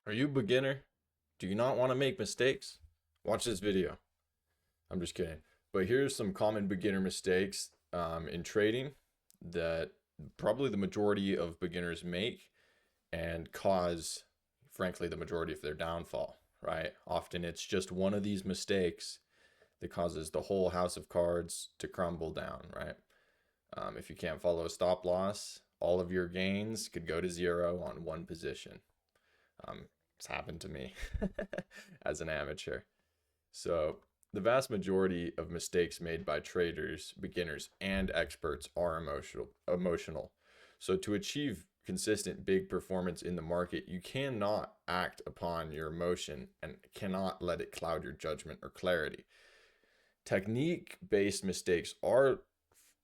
Are you a beginner? Do you not want to make mistakes? Watch this video. I'm just kidding. But here's some common beginner mistakes in trading that probably the majority of beginners make and cause, frankly, the majority of their downfall, right? Often it's just one of these mistakes that causes the whole house of cards to crumble down, right? If you can't follow a stop loss, all of your gains could go to zero on one position. Um, it's happened to me as an amateur. So, the vast majority of mistakes made by traders, beginners, and experts are emotional. So, to achieve consistent big performance in the market, you cannot act upon your emotion and cannot let it cloud your judgment or clarity. Technique based mistakes are,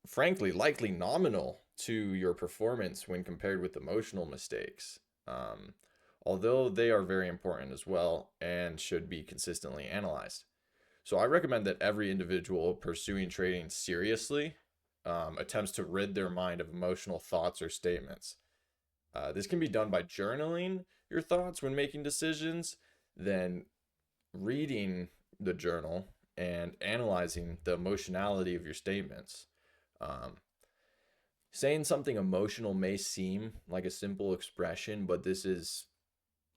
frankly, likely nominal to your performance when compared with emotional mistakes. Although they are very important as well and should be consistently analyzed. So I recommend that every individual pursuing trading seriously attempts to rid their mind of emotional thoughts or statements. This can be done by journaling your thoughts when making decisions, then reading the journal and analyzing the emotionality of your statements. Um, Saying something emotional may seem like a simple expression, but this is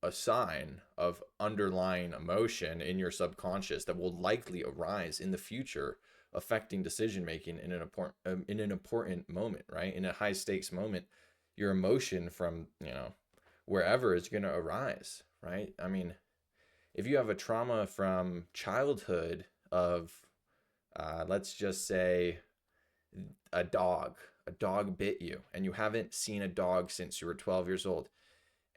a sign of underlying emotion in your subconscious that will likely arise in the future, affecting decision making in an important moment, right? In a high stakes moment, your emotion from wherever is going to arise, right? I mean, if you have a trauma from childhood of, let's just say, a dog, a dog bit you, and you haven't seen a dog since you were 12 years old,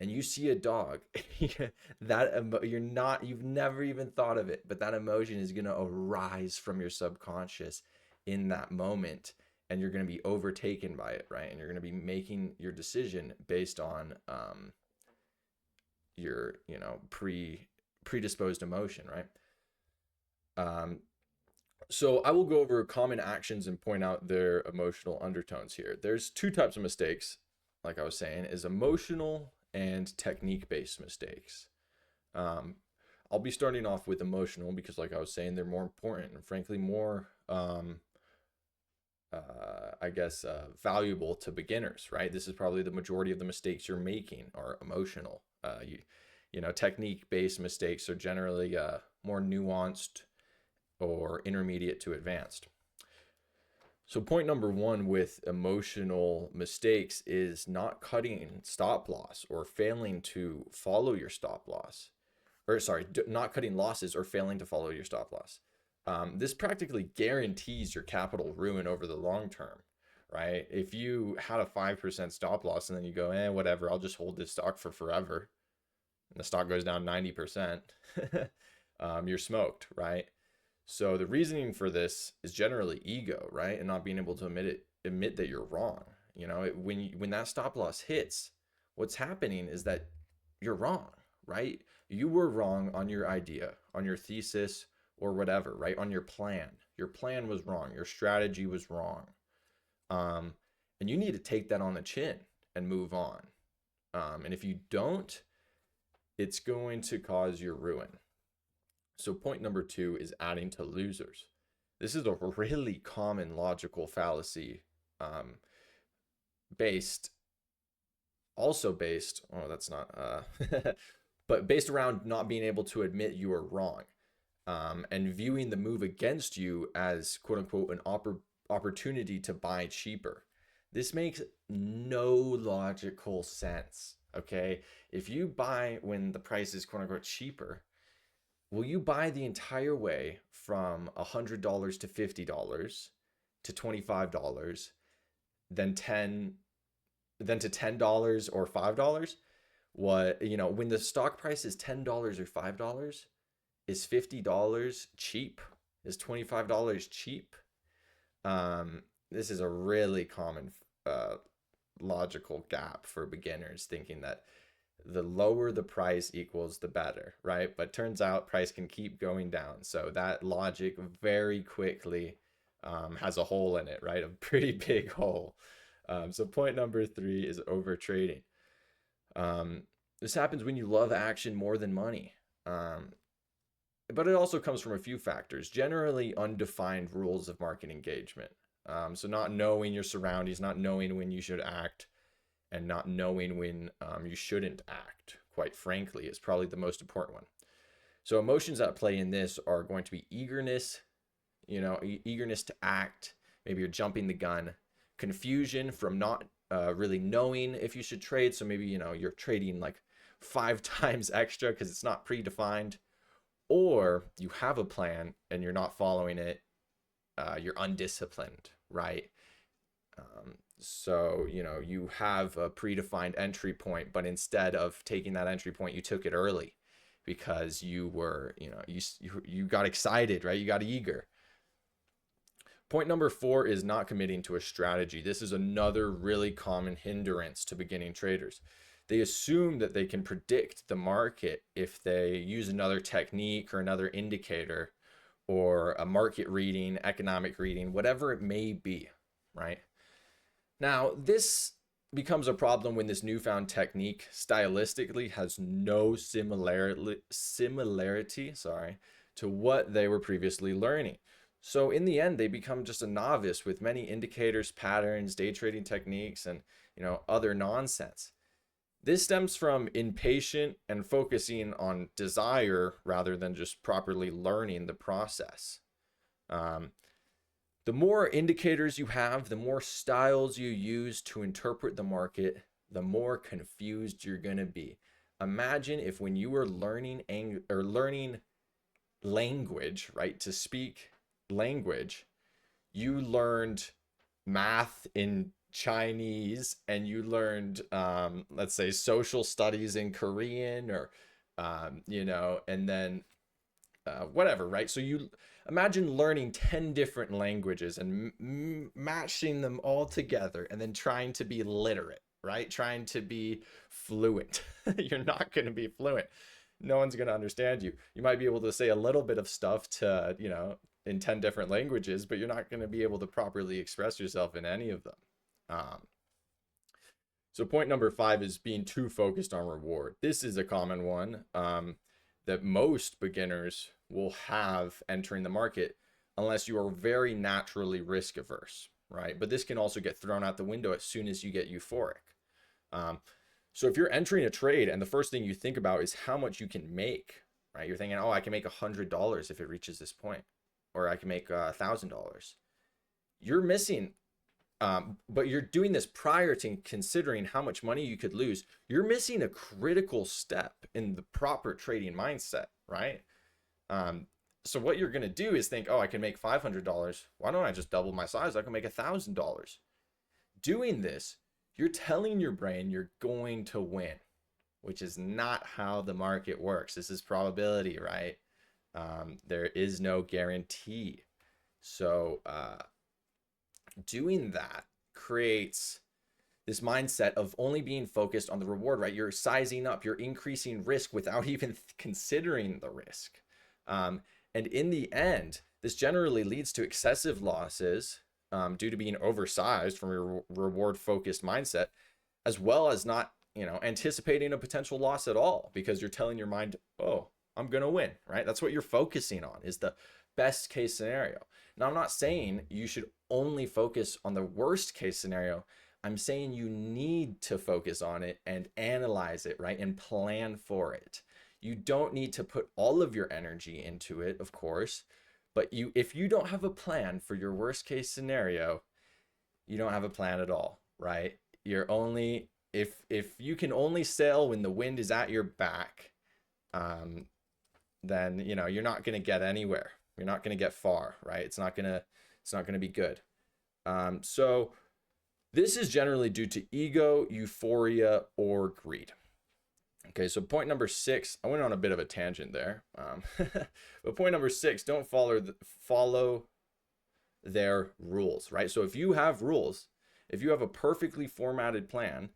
and you see a dog, you've never even thought of it, but that emotion is going to arise from your subconscious in that moment, and you're going to be overtaken by it, right? And you're going to be making your decision based on your predisposed emotion, right? So I will go over common actions and point out their emotional undertones here. There's two types of mistakes, like I was saying, is emotional and technique-based mistakes. I'll be starting off with emotional because, like I was saying, they're more important and frankly more, valuable to beginners, right? This is probably the majority of the mistakes you're making are emotional. Technique-based mistakes are generally more nuanced or intermediate to advanced. So point number one with emotional mistakes is not cutting stop loss or failing to follow your stop loss. Or sorry, not cutting losses or failing to follow your stop loss. This practically guarantees your capital ruin over the long term, right? If you had a 5% stop loss and then you go, whatever, I'll just hold this stock for forever, and the stock goes down 90%, you're smoked, right? So the reasoning for this is generally ego, right? And not being able to admit that you're wrong. When that stop loss hits, what's happening is that you're wrong, right? You were wrong on your idea, on your thesis, or whatever, right? On your plan. Your plan was wrong. Your strategy was wrong. And you need to take that on the chin and move on. And if you don't, it's going to cause your ruin. So point number two is adding to losers. This is a really common logical fallacy based, but based around not being able to admit you are wrong and viewing the move against you as quote unquote an opportunity to buy cheaper. This makes no logical sense, okay? If you buy when the price is quote unquote cheaper, will you buy the entire way from $100 to $50 to $25, then to $10 or $5? When the stock price is $10 or $5, is $50 cheap? Is $25 cheap? This is a really common logical gap for beginners, thinking that the lower the price equals the better, right? But turns out price can keep going down. So that logic very quickly has a hole in it, right? A pretty big hole. So point number three is over trading. This happens when you love action more than money. Um, but it also comes from a few factors, generally undefined rules of market engagement. So not knowing your surroundings, not knowing when you should act, and not knowing when you shouldn't act, quite frankly, is probably the most important one. So emotions at play in this are going to be eagerness, eagerness to act. Maybe you're jumping the gun, confusion from not really knowing if you should trade. So maybe, you're trading like 5 times extra because it's not predefined, or you have a plan and you're not following it. You're undisciplined, right? So, you have a predefined entry point, but instead of taking that entry point, you took it early because you were, you got excited, right? You got eager. Point number 4 is not committing to a strategy. This is another really common hindrance to beginning traders. They assume that they can predict the market if they use another technique or another indicator or a market reading, economic reading, whatever it may be, right? Now, this becomes a problem when this newfound technique stylistically has no similarity to what they were previously learning. So in the end, they become just a novice with many indicators, patterns, day trading techniques, and other nonsense. This stems from impatient and focusing on desire rather than just properly learning the process. The more indicators you have, the more styles you use to interpret the market, the more confused you're going to be. Imagine if when you were learning language, right, to speak language, you learned math in Chinese and you learned, let's say, social studies in Korean, or, and then whatever, right? So you imagine learning 10 different languages and matching them all together and then trying to be literate, right? Trying to be fluent. You're not going to be fluent. No one's going to understand you. You might be able to say a little bit of stuff to, in 10 different languages, but you're not going to be able to properly express yourself in any of them. So point number 5 is being too focused on reward. This is a common one that most beginners will have entering the market unless you are very naturally risk averse, right? But this can also get thrown out the window as soon as you get euphoric. So if you're entering a trade and the first thing you think about is how much you can make, right? You're thinking, oh, I can make $100 if it reaches this point, or I can make $1,000. You're missing, but you're doing this prior to considering how much money you could lose. You're missing a critical step in the proper trading mindset, right? So what you're going to do is think, oh, I can make $500. Why don't I just double my size? I can make $1,000. Doing this, you're telling your brain you're going to win, which is not how the market works. This is probability, right? There is no guarantee. So doing that creates this mindset of only being focused on the reward, right? You're sizing up, you're increasing risk without even considering the risk. And in the end, this generally leads to excessive losses due to being oversized from your reward focused mindset, as well as not, anticipating a potential loss at all, because you're telling your mind, oh, I'm going to win, right? That's what you're focusing on, is the best case scenario. Now, I'm not saying you should only focus on the worst case scenario. I'm saying you need to focus on it and analyze it, right? And plan for it. You don't need to put all of your energy into it, of course, but if you don't have a plan for your worst case scenario, you don't have a plan at all, right? You're only, if you can only sail when the wind is at your back, then you're not going to get anywhere. You're not going to get far, right? It's not going to be good. So this is generally due to ego, euphoria, or greed. Okay, so point number 6, I went on a bit of a tangent there. But point number 6, don't follow their rules, right? So if you have rules, if you have a perfectly formatted plan,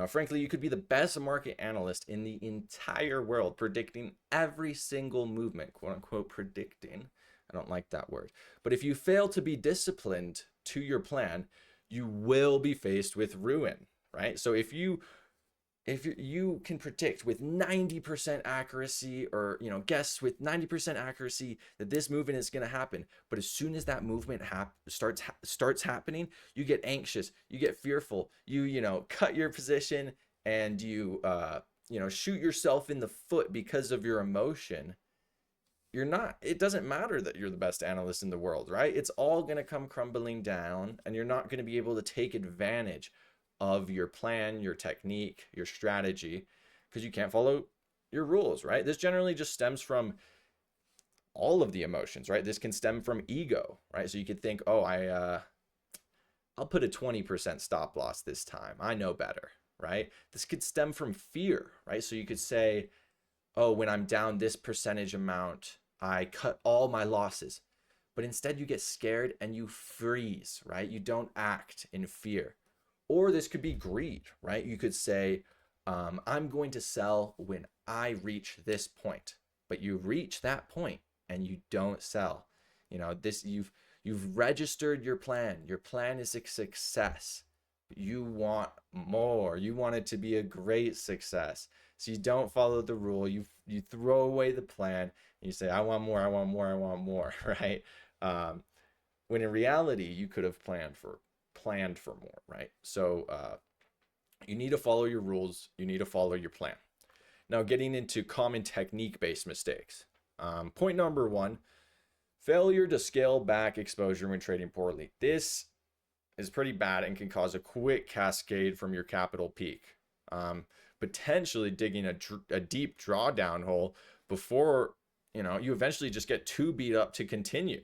frankly, you could be the best market analyst in the entire world, predicting every single movement, quote unquote, predicting. I don't like that word. But if you fail to be disciplined to your plan, you will be faced with ruin, right? So if you if you can predict with 90% accuracy, or guess with 90% accuracy that this movement is going to happen, but as soon as that movement starts happening, you get anxious, you get fearful, you cut your position, and you shoot yourself in the foot because of your emotion. It doesn't matter that you're the best analyst in the world, right? It's all going to come crumbling down, and you're not going to be able to take advantage of your plan, your technique, your strategy, because you can't follow your rules, right? This generally just stems from all of the emotions, right? This can stem from ego, right? So you could think, oh, I'll put a 20% stop loss this time. I know better, right? This could stem from fear, right? So you could say, oh, when I'm down this percentage amount, I cut all my losses. But instead you get scared and you freeze, right? You don't act in fear. Or this could be greed, right? You could say, I'm going to sell when I reach this point. But you reach that point and you don't sell. You've registered your plan. Your plan is a success. You want more. You want it to be a great success. So you don't follow the rule. You throw away the plan and you say, I want more, I want more, I want more, right? When in reality, you could have planned for more, right? So you need to follow your rules. You need to follow your plan. Now, getting into common technique-based mistakes. Point number 1, failure to scale back exposure when trading poorly. This is pretty bad and can cause a quick cascade from your capital peak, potentially digging a deep drawdown hole before you eventually just get too beat up to continue.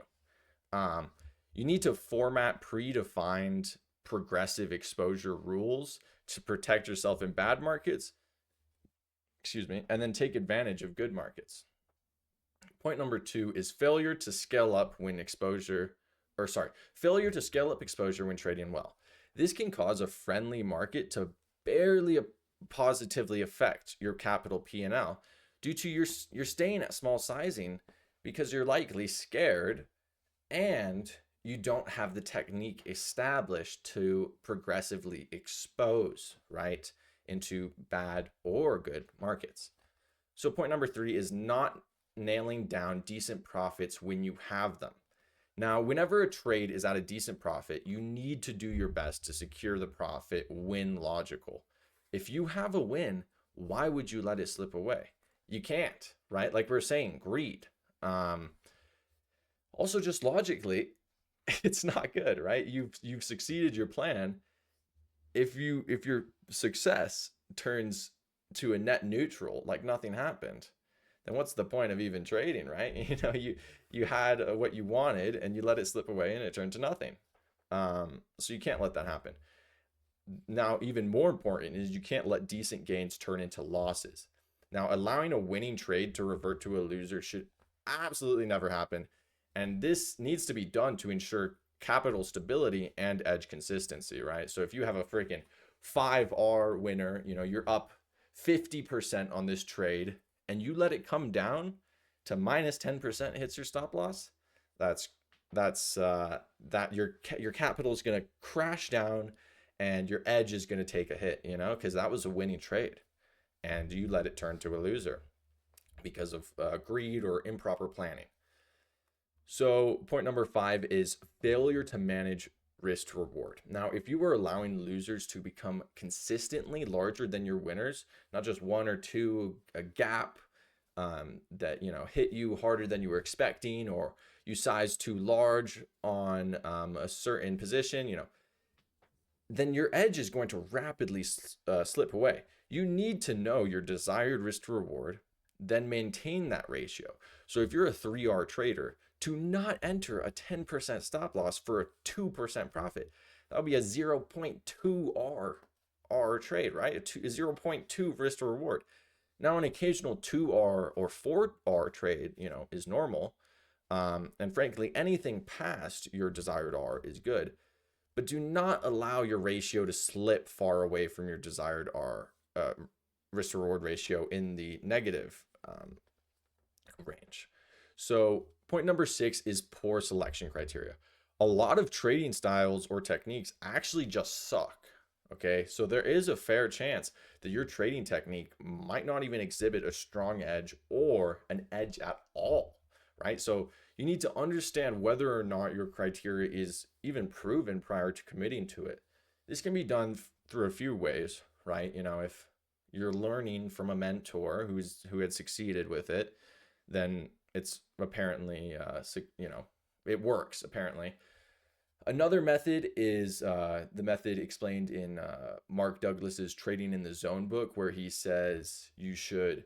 You need to format predefined progressive exposure rules to protect yourself in bad markets, and then take advantage of good markets. Point number 2 is failure to scale up exposure when trading well. This can cause a friendly market to barely positively affect your capital P&L due to you're staying at small sizing because you're likely scared and you don't have the technique established to progressively expose, right, into bad or good markets. So point number 3 is not nailing down decent profits when you have them. Now, whenever a trade is at a decent profit, you need to do your best to secure the profit when logical. If you have a win, why would you let it slip away? You can't, right? Like we're saying, greed. Also, just logically, it's not good, right? You've succeeded your plan. If your success turns to a net neutral, like nothing happened, then what's the point of even trading, right? You had what you wanted and you let it slip away and it turned to nothing. So you can't let that happen. Now, even more important is you can't let decent gains turn into losses. Now, allowing a winning trade to revert to a loser should absolutely never happen. And this needs to be done to ensure capital stability and edge consistency, right? So if you have a freaking 5R winner, you're up 50% on this trade and you let it come down to minus 10% hits your stop loss, that your capital is going to crash down and your edge is going to take a hit, because that was a winning trade and you let it turn to a loser because of greed or improper planning. So point number 5 is failure to manage risk to reward. Now, if you were allowing losers to become consistently larger than your winners, not just one or two, a gap that hit you harder than you were expecting, or you sized too large on a certain position, then your edge is going to rapidly slip away. You need to know your desired risk to reward, then maintain that ratio. So if you're a 3R trader, to not enter a 10% stop loss for a 2% profit, that would be a 0.2 R trade, right? A 0.2 risk to reward. Now, an occasional 2R or 4R trade, is normal. And frankly, anything past your desired R is good. But do not allow your ratio to slip far away from your desired R risk to reward ratio in the negative range. So point number 6 is poor selection criteria. A lot of trading styles or techniques actually just suck. Okay, so there is a fair chance that your trading technique might not even exhibit a strong edge or an edge at all, right? So you need to understand whether or not your criteria is even proven prior to committing to it. This can be done through a few ways, right? If you're learning from a mentor who had succeeded with it, then it's apparently it works apparently. Another method is the method explained in Mark Douglas's Trading in the Zone book, where he says you should,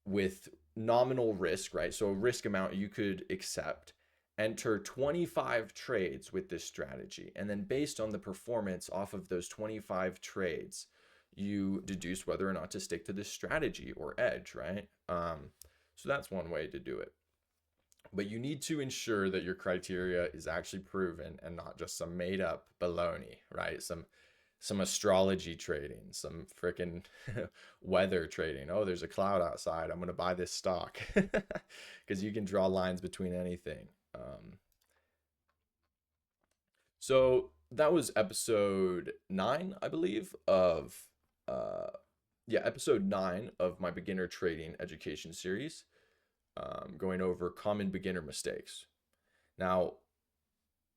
with nominal risk, right? So a risk amount you could accept, enter 25 trades with this strategy. And then based on the performance off of those 25 trades, you deduce whether or not to stick to this strategy or edge, right? So that's one way to do it. But you need to ensure that your criteria is actually proven and not just some made up baloney, right? Some astrology trading, some freaking weather trading. Oh, there's a cloud outside. I'm going to buy this stock because you can draw lines between anything. So that was episode 9, I believe, of episode 9 of my beginner trading education series, going over common beginner mistakes. Now,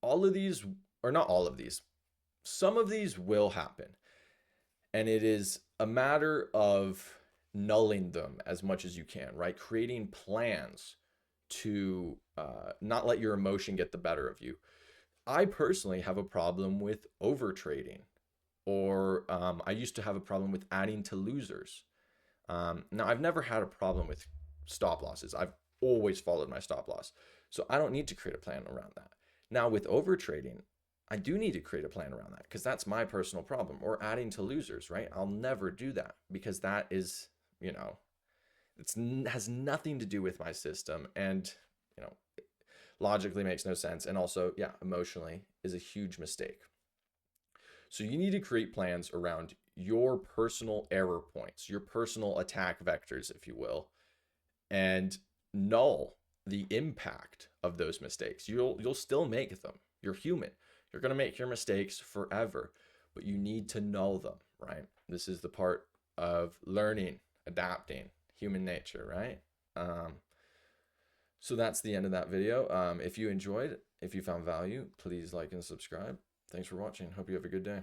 all of these, or not all of these, some of these will happen. And it is a matter of nulling them as much as you can, right? Creating plans to not let your emotion get the better of you. I personally have a problem with over trading, or I used to have a problem with adding to losers. Now, I've never had a problem with stop losses. I've always followed my stop loss. So I don't need to create a plan around that. Now, with over trading, I do need to create a plan around that because that's my personal problem. Or adding to losers, right? I'll never do that because that is, it has nothing to do with my system, and logically makes no sense, and also, emotionally is a huge mistake. So you need to create plans around your personal error points, your personal attack vectors, if you will, and null the impact of those mistakes. You'll still make them. You're human. You're going to make your mistakes forever, but you need to null them, right? This is the part of learning, adapting, human nature, right? So that's the end of that video. If you enjoyed, if you found value, please like and subscribe. Thanks for watching. Hope you have a good day.